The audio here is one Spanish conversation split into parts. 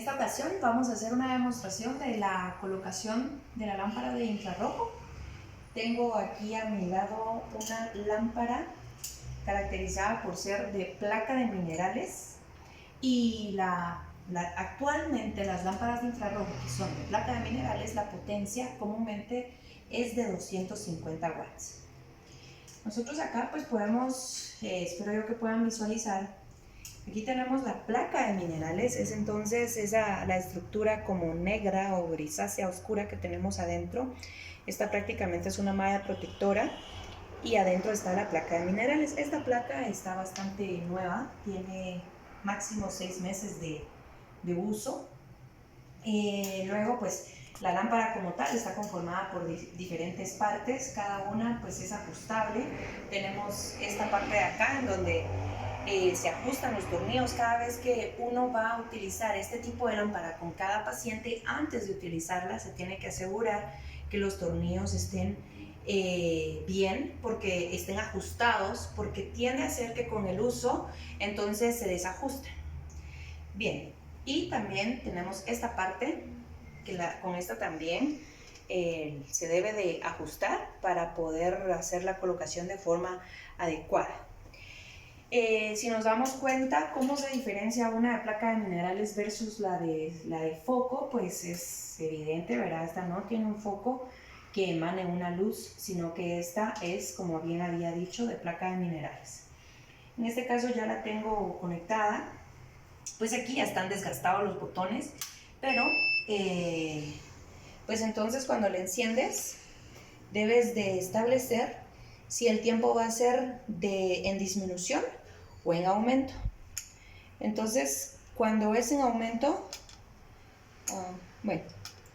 esta ocasión vamos a hacer una demostración de la colocación de la lámpara de infrarrojo. Tengo aquí a mi lado una lámpara caracterizada por ser de placa de minerales y actualmente las lámparas de infrarrojo que son de placa de minerales, la potencia comúnmente es de 250 watts. Nosotros acá pues podemos, espero yo que puedan visualizar, aquí tenemos la placa de minerales, es entonces la estructura como negra o grisácea oscura que tenemos adentro. Esta prácticamente es una malla protectora y adentro está la placa de minerales. Esta placa está bastante nueva, tiene máximo 6 meses de uso. Luego pues la lámpara como tal está conformada por diferentes partes, cada una pues es ajustable. Tenemos esta parte de acá en donde se ajustan los tornillos. Cada vez que uno va a utilizar este tipo de lámpara con cada paciente, antes de utilizarla se tiene que asegurar que los tornillos estén bien, porque estén ajustados, porque tiende a ser que con el uso entonces se desajusten. Bien, y también tenemos esta parte que con esta también se debe de ajustar para poder hacer la colocación de forma adecuada. Si nos damos cuenta cómo se diferencia una de placa de minerales versus la de foco, pues es evidente, ¿verdad? Esta no tiene un foco que emane una luz, sino que esta es, como bien había dicho, de placa de minerales. En este caso ya la tengo conectada, pues aquí ya están desgastados los botones, pero pues entonces cuando la enciendes debes de establecer si el tiempo va a ser en disminución o en aumento. Entonces cuando es en aumento, bueno,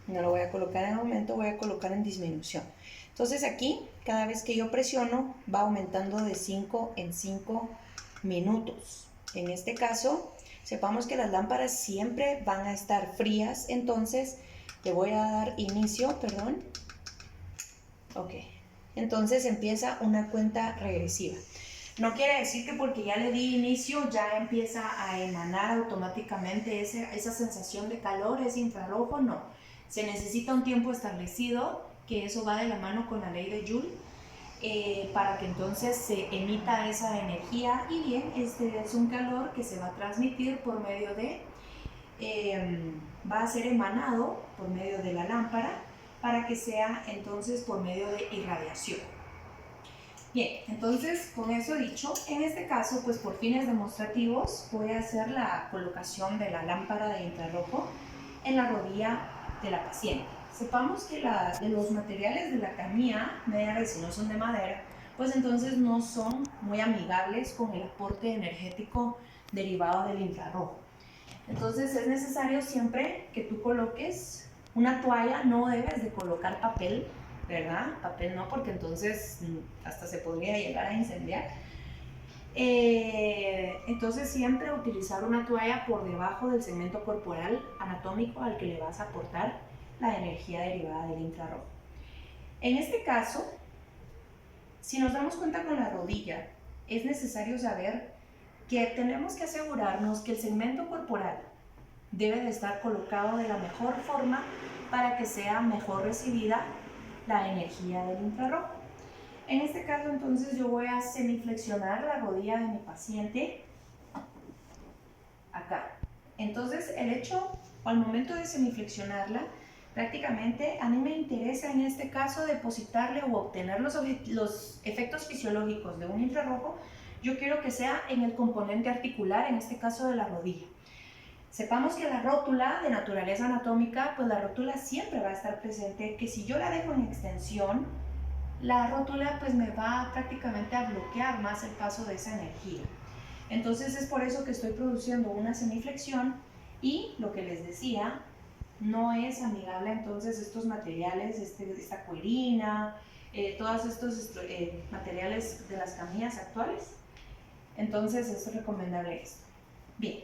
no lo voy a colocar en aumento, voy a colocar en disminución. Entonces aquí, cada vez que yo presiono, va aumentando de 5 en 5 minutos. En este caso, sepamos que las lámparas siempre van a estar frías, entonces le voy a dar inicio, perdón. Ok, entonces empieza una cuenta regresiva. No quiere decir que porque ya le di inicio ya empieza a emanar automáticamente esa sensación de calor, ese infrarrojo, no. Se necesita un tiempo establecido, que eso va de la mano con la ley de Joule, para que entonces se emita esa energía, y bien, este es un calor que se va a transmitir por medio de, va a ser emanado por medio de la lámpara, para que sea entonces por medio de irradiación. Bien, entonces con eso dicho, en este caso pues por fines demostrativos voy a hacer la colocación de la lámpara de infrarrojo en la rodilla de la paciente. Sepamos que de los materiales de la camilla media, si no son de madera, pues entonces no son muy amigables con el aporte energético derivado del infrarrojo. Entonces es necesario siempre que tú coloques una toalla, no debes de colocar papel, ¿verdad? Papel no, porque entonces hasta se podría llegar a incendiar. Entonces siempre utilizar una toalla por debajo del segmento corporal anatómico al que le vas a aportar la energía derivada del infrarrojo. En este caso, si nos damos cuenta con la rodilla, es necesario saber que tenemos que asegurarnos que el segmento corporal debe de estar colocado de la mejor forma para que sea mejor recibida la energía del infrarrojo. En este caso entonces yo voy a semiflexionar la rodilla de mi paciente acá. Entonces el hecho, o al momento de semiflexionarla, prácticamente a mí me interesa en este caso depositarle o obtener los efectos fisiológicos de un infrarrojo. Yo quiero que sea en el componente articular, en este caso de la rodilla. Sepamos que la rótula de naturaleza anatómica, pues la rótula siempre va a estar presente, que si yo la dejo en extensión, la rótula pues me va prácticamente a bloquear más el paso de esa energía. Entonces es por eso que estoy produciendo una semiflexión, y lo que les decía, no es amigable entonces estos materiales, esta cuerina, todos estos materiales de las camillas actuales. Entonces es recomendable esto. Bien,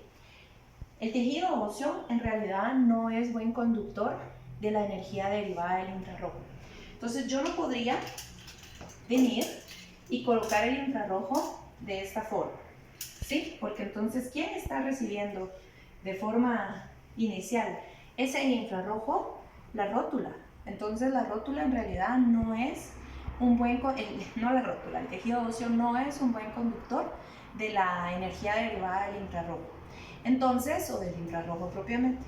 el tejido óseo en realidad no es buen conductor de la energía derivada del infrarrojo. Entonces yo no podría venir y colocar el infrarrojo de esta forma, ¿sí? Porque entonces, ¿quién está recibiendo de forma inicial es el infrarrojo, la rótula. Entonces la rótula en realidad no es un buen, el tejido óseo no es un buen conductor de la energía derivada del infrarrojo. Entonces, o del infrarrojo propiamente.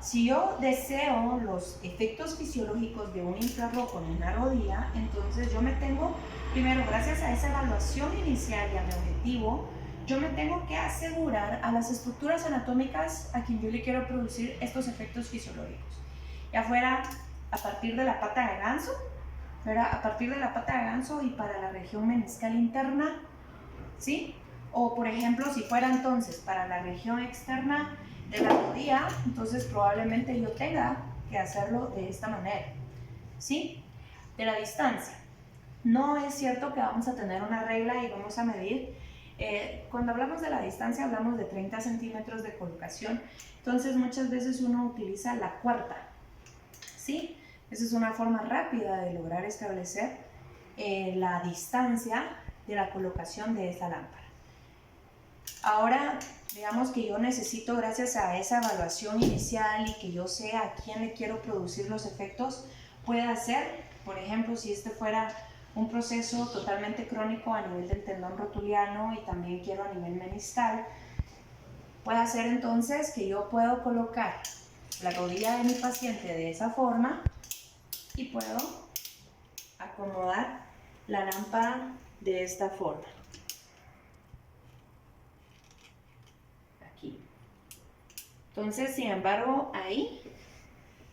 Si yo deseo los efectos fisiológicos de un infrarrojo en una rodilla, entonces yo me tengo, primero, gracias a esa evaluación inicial y a mi objetivo, yo me tengo que asegurar a las estructuras anatómicas a quien yo le quiero producir estos efectos fisiológicos. Ya fuera a partir de la pata de ganso, a partir de la pata de ganso y para la región meniscal interna, ¿sí? O por ejemplo, si fuera entonces para la región externa de la rodilla, entonces probablemente yo tenga que hacerlo de esta manera, ¿sí? De la distancia. No es cierto que vamos a tener una regla y vamos a medir. Cuando hablamos de la distancia hablamos de 30 centímetros de colocación, entonces muchas veces uno utiliza la cuarta, ¿sí? Esa es una forma rápida de lograr establecer la distancia de la colocación de esta lámpara. Ahora, digamos que yo necesito, gracias a esa evaluación inicial y que yo sé a quién le quiero producir los efectos, puede hacer, por ejemplo, si este fuera un proceso totalmente crónico a nivel del tendón rotuliano y también quiero a nivel meniscal, puede hacer entonces que yo puedo colocar la rodilla de mi paciente de esa forma y puedo acomodar la lámpara de esta forma. Aquí. Entonces, sin embargo, ahí,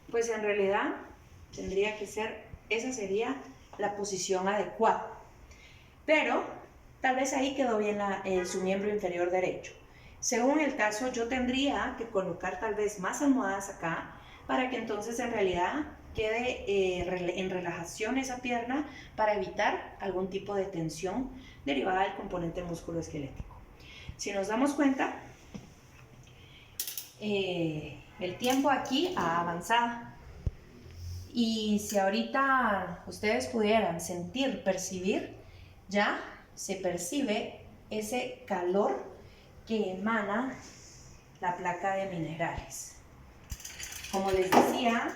pues en realidad tendría que ser, esa sería la posición adecuada. Pero tal vez ahí quedó bien su miembro inferior derecho. Según el caso, yo tendría que colocar tal vez más almohadas acá para que entonces en realidad quede en relajación esa pierna para evitar algún tipo de tensión derivada del componente musculoesquelético. Si nos damos cuenta, el tiempo aquí ha avanzado y si ahorita ustedes pudieran sentir, percibir, ya se percibe ese calor que emana la placa de minerales. Como les decía,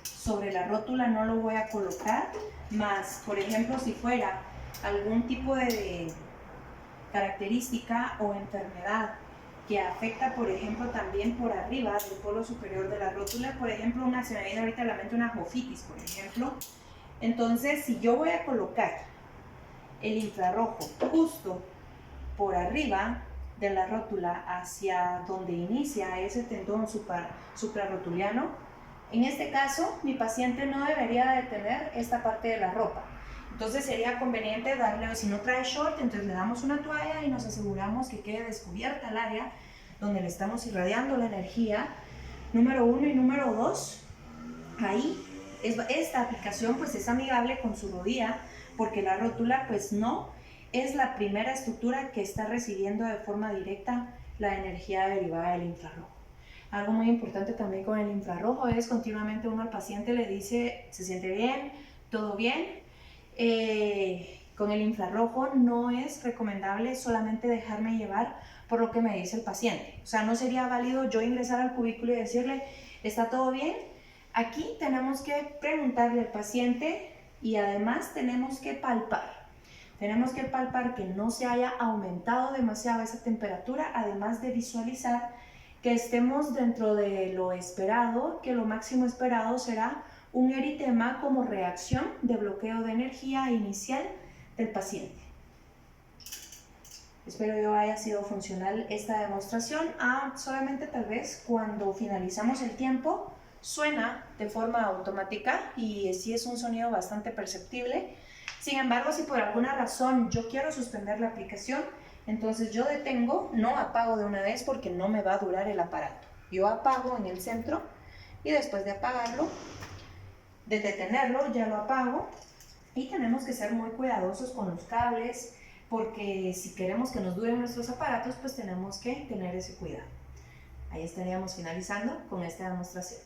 sobre la rótula no lo voy a colocar, más por ejemplo si fuera algún tipo de característica o enfermedad que afecta por ejemplo también por arriba del polo superior de la rótula, por ejemplo se me viene ahorita a la mente una jofitis por ejemplo, entonces si yo voy a colocar el infrarrojo justo por arriba de la rótula hacia donde inicia ese tendón suprarrotuliano, en este caso mi paciente no debería de tener esta parte de la ropa. Entonces sería conveniente darle, si no trae short, entonces le damos una toalla y nos aseguramos que quede descubierta el área donde le estamos irradiando la energía. Número 1 y número 2, ahí esta aplicación pues es amigable con su rodilla porque la rótula pues no es la primera estructura que está recibiendo de forma directa la energía derivada del infrarrojo. Algo muy importante también con el infrarrojo es continuamente uno al paciente le dice, ¿se siente bien? ¿Todo bien? Con el infrarrojo no es recomendable solamente dejarme llevar por lo que me dice el paciente. O sea, no sería válido yo ingresar al cubículo y decirle, ¿está todo bien? Aquí tenemos que preguntarle al paciente y además tenemos que palpar. Tenemos que palpar que no se haya aumentado demasiado esa temperatura, además de visualizar que estemos dentro de lo esperado, que lo máximo esperado será un eritema como reacción de bloqueo de energía inicial del paciente. Espero yo haya sido funcional esta demostración. Solamente tal vez cuando finalizamos el tiempo suena de forma automática y sí es un sonido bastante perceptible. Sin embargo, si por alguna razón yo quiero suspender la aplicación, entonces yo detengo, no apago de una vez porque no me va a durar el aparato. Yo apago en el centro y después de apagarlo, de detenerlo, ya lo apago. Y tenemos que ser muy cuidadosos con los cables porque si queremos que nos duren nuestros aparatos, pues tenemos que tener ese cuidado. Ahí estaríamos finalizando con esta demostración.